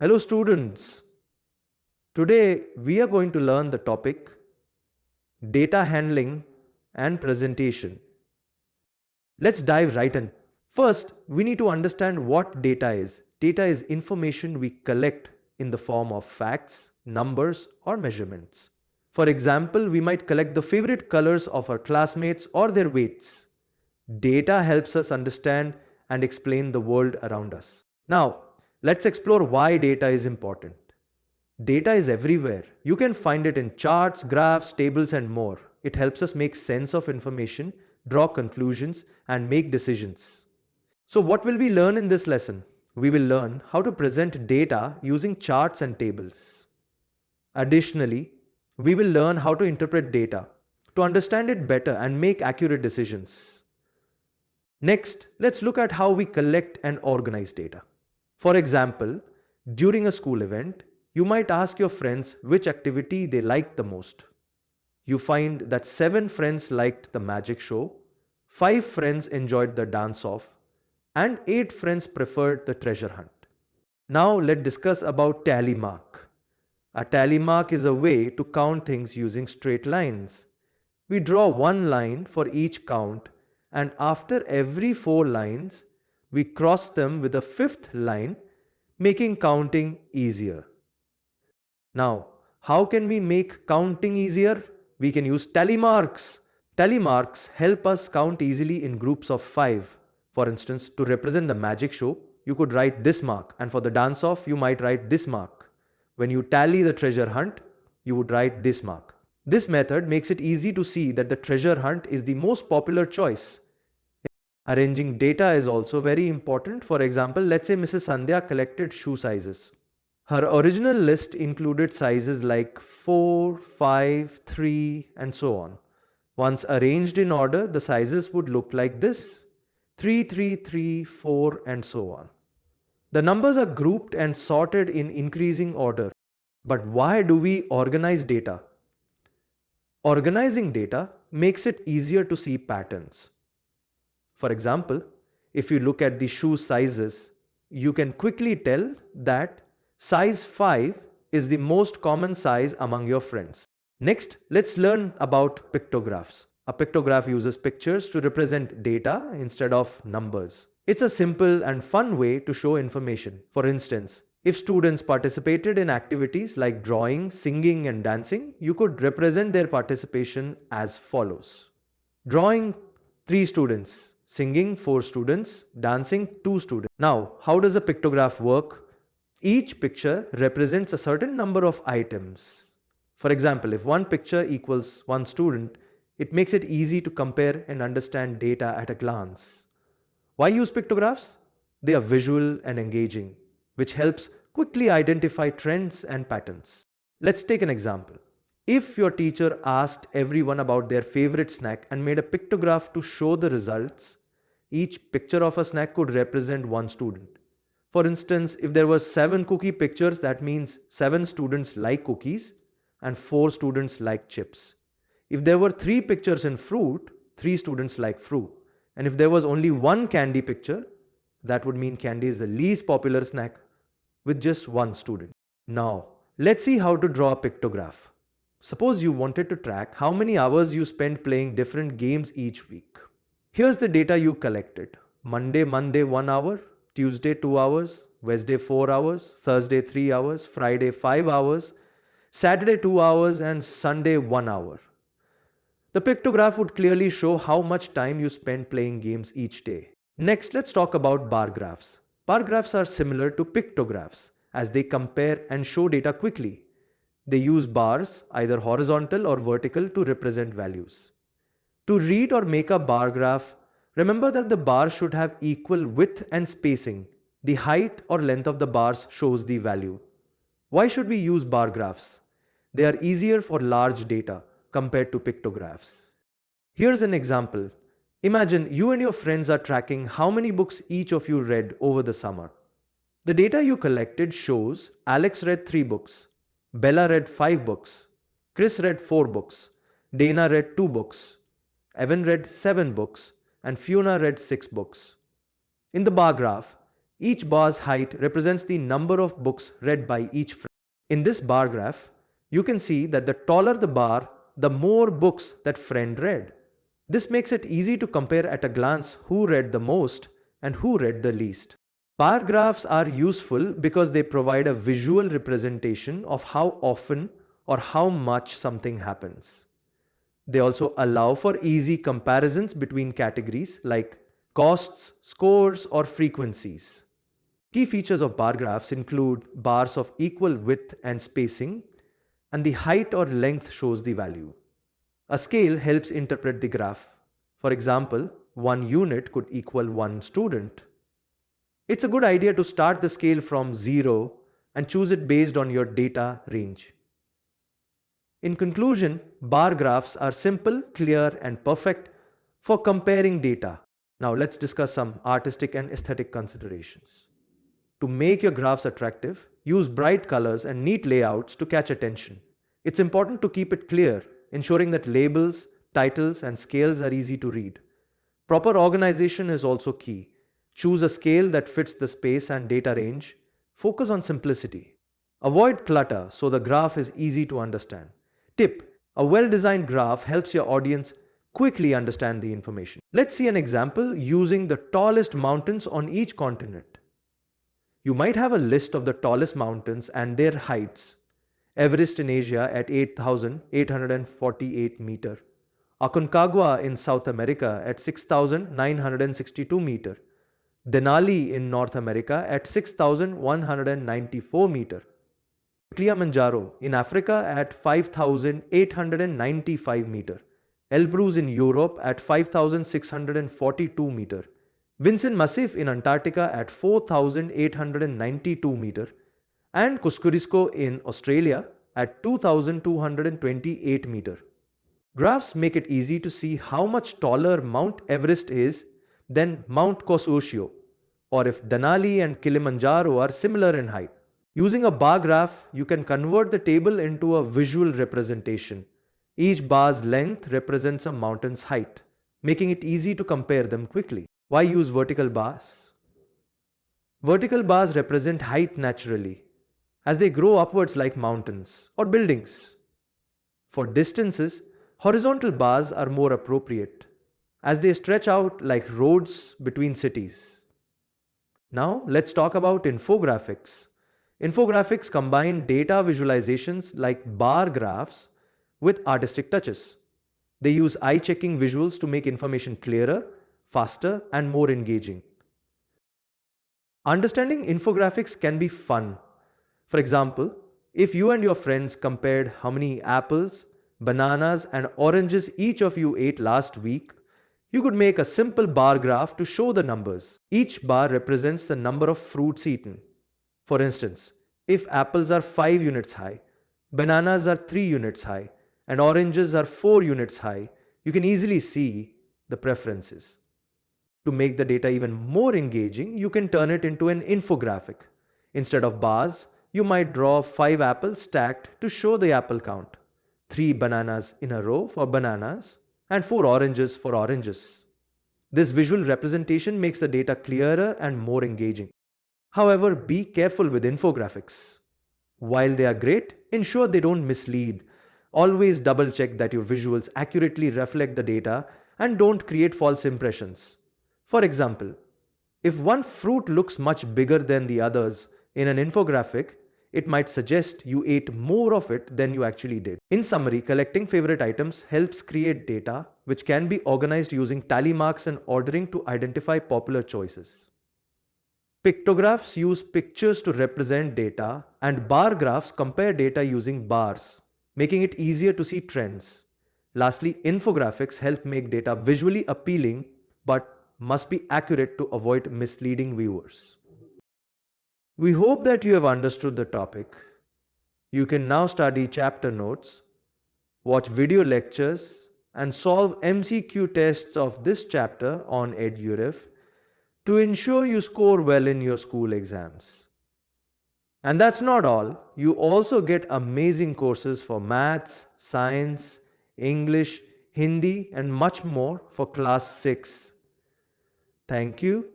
Hello students, today we are going to learn the topic data handling and presentation. Let's dive right in. First, we need to understand what data is. Data is information we collect in the form of facts, numbers or measurements. For example, we might collect the favorite colors of our classmates or their weights. Data helps us understand and explain the world around us. Now, let's explore why data is important. Data is everywhere. You can find it in charts, graphs, tables, and more. It helps us make sense of information, draw conclusions, and make decisions. So, what will we learn in this lesson? We will learn how to present data using charts and tables. Additionally, we will learn how to interpret data, to understand it better and make accurate decisions. Next, let's look at how we collect and organize data. For example, during a school event, you might ask your friends which activity they liked the most. You find that 7 friends liked the magic show, 5 friends enjoyed the dance off, and 8 friends preferred the treasure hunt. Now let's discuss about tally mark. A tally mark is a way to count things using straight lines. We draw one line for each count, and after every 4 lines, we cross them with a 5th line, making counting easier. Now, how can we make counting easier? We can use tally marks. Tally marks help us count easily in groups of 5. For instance, to represent the magic show, you could write this mark, and for the dance off, you might write this mark. When you tally the treasure hunt, you would write this mark. This method makes it easy to see that the treasure hunt is the most popular choice. Arranging data is also very important. For example, let's say Mrs. Sandhya collected shoe sizes. Her original list included sizes like 4, 5, 3, and so on. Once arranged in order, the sizes would look like this: 3, 3, 3, 4, and so on. The numbers are grouped and sorted in increasing order. But why do we organize data? Organizing data makes it easier to see patterns. For example, if you look at the shoe sizes, you can quickly tell that size 5 is the most common size among your friends. Next, let's learn about pictographs. A pictograph uses pictures to represent data instead of numbers. It's a simple and fun way to show information. For instance, if students participated in activities like drawing, singing, and dancing, you could represent their participation as follows. Drawing, 3 students. Singing, 4 students. Dancing, 2 students. Now, how does a pictograph work? Each picture represents a certain number of items. For example, if one picture equals 1 student, it makes it easy to compare and understand data at a glance. Why use pictographs? They are visual and engaging, which helps quickly identify trends and patterns. Let's take an example. If your teacher asked everyone about their favorite snack and made a pictograph to show the results, each picture of a snack could represent 1 student. For instance, if there were 7 cookie pictures, that means 7 students like cookies and 4 students like chips. If there were 3 pictures in fruit, 3 students like fruit. And if there was only 1 candy picture, that would mean candy is the least popular snack with just 1 student. Now, let's see how to draw a pictograph. Suppose you wanted to track how many hours you spent playing different games each week. Here's the data you collected. Monday 1 hour, Tuesday 2 hours, Wednesday 4 hours, Thursday 3 hours, Friday 5 hours, Saturday 2 hours, and Sunday 1 hour. The pictograph would clearly show how much time you spent playing games each day. Next, let's talk about bar graphs. Bar graphs are similar to pictographs as they compare and show data quickly. They use bars, either horizontal or vertical, to represent values. To read or make a bar graph, remember that the bar should have equal width and spacing. The height or length of the bars shows the value. Why should we use bar graphs? They are easier for large data compared to pictographs. Here's an example. Imagine you and your friends are tracking how many books each of you read over the summer. The data you collected shows Alex read 3 books, Bella read 5 books, Chris read 4 books, Dana read 2 books, Evan read 7 books, and Fiona read 6 books. In the bar graph, Each bar's height represents the number of books read by each friend. In this bar graph, you can see that the taller the bar, the more books that friend read. This makes it easy to compare at a glance who read the most and who read the least. Bar graphs are useful because they provide a visual representation of how often or how much something happens. They also allow for easy comparisons between categories like costs, scores, or frequencies. Key features of bar graphs include bars of equal width and spacing, and the height or length shows the value. A scale helps interpret the graph. For example, 1 unit could equal 1 student. It's a good idea to start the scale from 0 and choose it based on your data range. In conclusion, bar graphs are simple, clear, and perfect for comparing data. Now let's discuss some artistic and aesthetic considerations. To make your graphs attractive, use bright colors and neat layouts to catch attention. It's important to keep it clear, ensuring that labels, titles, and scales are easy to read. Proper organization is also key. Choose a scale that fits the space and data range. Focus on simplicity. Avoid clutter so the graph is easy to understand. Tip: a well-designed graph helps your audience quickly understand the information. Let's see an example using the tallest mountains on each continent. You might have a list of the tallest mountains and their heights. Everest in Asia at 8,848 meter. Aconcagua in South America at 6,962 meter. Denali in North America at 6,194 meter. Kilimanjaro in Africa at 5,895 meter. Elbrus in Europe at 5,642 meter. Vinson Massif in Antarctica at 4,892 meter, and Kosciuszko in Australia at 2,228 meter. Graphs make it easy to see how much taller Mount Everest is than Mount Kosciuszko, or if Denali and Kilimanjaro are similar in height. Using a bar graph, you can convert the table into a visual representation. Each bar's length represents a mountain's height, making it easy to compare them quickly. Why use vertical bars? Vertical bars represent height naturally, as they grow upwards like mountains or buildings. For distances, horizontal bars are more appropriate, as they stretch out like roads between cities. Now, let's talk about infographics. Infographics combine data visualizations like bar graphs with artistic touches. They use eye-checking visuals to make information clearer, faster, and more engaging. Understanding infographics can be fun. For example, if you and your friends compared how many apples, bananas, and oranges each of you ate last week, you could make a simple bar graph to show the numbers. Each bar represents the number of fruits eaten. For instance, if apples are 5 units high, bananas are 3 units high, and oranges are 4 units high, you can easily see the preferences. To make the data even more engaging, you can turn it into an infographic. Instead of bars, you might draw 5 apples stacked to show the apple count, 3 bananas in a row for bananas, and 4 oranges for oranges. This visual representation makes the data clearer and more engaging. However, be careful with infographics. While they are great, ensure they don't mislead. Always double check that your visuals accurately reflect the data and don't create false impressions. For example, if one fruit looks much bigger than the others in an infographic, it might suggest you ate more of it than you actually did. In summary, collecting favorite items helps create data which can be organized using tally marks and ordering to identify popular choices. Pictographs use pictures to represent data, and bar graphs compare data using bars, making it easier to see trends. Lastly, infographics help make data visually appealing but must be accurate to avoid misleading viewers. We hope that you have understood the topic. You can now study chapter notes, watch video lectures, and solve MCQ tests of this chapter on EduRev to ensure you score well in your school exams. And that's not all. You also get amazing courses for maths, science, English, Hindi, and much more for class 6. Thank you.